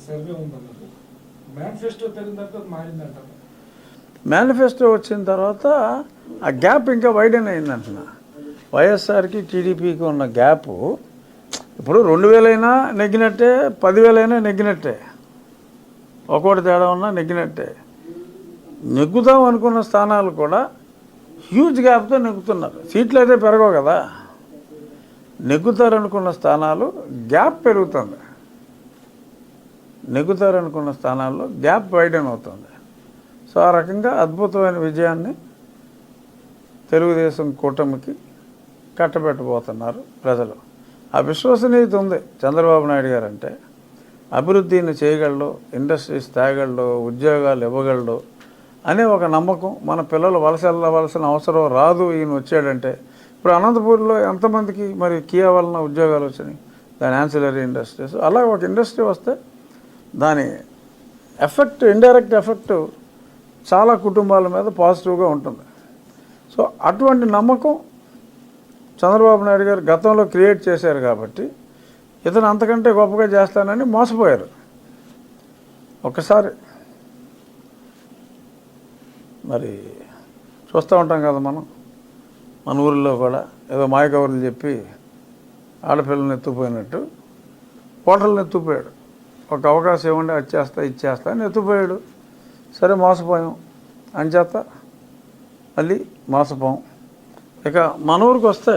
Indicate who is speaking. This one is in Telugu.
Speaker 1: సర్వే ఉందన్నారు. మేనిఫెస్టో తెలియన తర్వాత మారిందంటారు.
Speaker 2: మేనిఫెస్టో వచ్చిన తర్వాత ఆ గ్యాప్ ఇంకా వైడెన్ అయిందంటున్నా. వైఎస్ఆర్కి టీడీపీకి ఉన్న గ్యాపు ఇప్పుడు 2000 అయినా నెగ్గినట్టే, 10,000 అయినా నెగ్గినట్టే, ఒకటి తేడా ఉన్నా నెగ్గినట్టే. నెగ్గుదాం అనుకున్న స్థానాలు కూడా హ్యూజ్ గ్యాప్తో నెగ్గుతున్నారు. సీట్లు అయితే పెరగవు కదా, నెగ్గుతారనుకున్న స్థానాలు గ్యాప్ పెరుగుతుంది. నెగ్గుతారనుకున్న స్థానాల్లో గ్యాప్ వైడెన్ అవుతుంది. సో ఆ రకంగా అద్భుతమైన విజయాన్ని తెలుగుదేశం కూటమికి కట్టబెట్టబోతున్నారు ప్రజలు. ఆ విశ్వసనీయత ఉంది చంద్రబాబు నాయుడు గారు అంటే. అభివృద్ధిని చేయగలడు, ఇండస్ట్రీస్ తేగలడు, ఉద్యోగాలు ఇవ్వగలడు అనే ఒక నమ్మకం. మన పిల్లలు వలస వెళ్ళవలసిన అవసరం రాదు ఈయన వచ్చాడంటే. ఇప్పుడు అనంతపూర్లో ఎంతమందికి మరి కియా వలన ఉద్యోగాలు వచ్చినాయి, దాని యాన్సిలరీ ఇండస్ట్రీస్. అలా ఒక ఇండస్ట్రీ వస్తే దాని ఎఫెక్ట్, ఇండైరెక్ట్ ఎఫెక్ట్ చాలా కుటుంబాల మీద పాజిటివ్గా ఉంటుంది. సో అటువంటి నమ్మకం చంద్రబాబు నాయుడు గారు గతంలో క్రియేట్ చేశారు కాబట్టి ఇతను అంతకంటే గొప్పగా చేస్తానని మోసపోయారు. ఒక్కసారి మరి చూస్తూ ఉంటాం కదా మనం, మన ఊరిలో కూడా ఏదో మాయకవర్లు చెప్పి ఆడపిల్లల్ని ఎత్తుకుపోయినట్టు హోటల్ని ఎత్తుకుపోయాడు. ఒక అవకాశం ఇవ్వండి, అది చేస్తా ఇది చేస్తా అని ఎత్తుకుపోయాడు. సరే మోసపోయాం అంచేత మళ్ళీ మోసపోం. ఇక మన ఊరికి వస్తే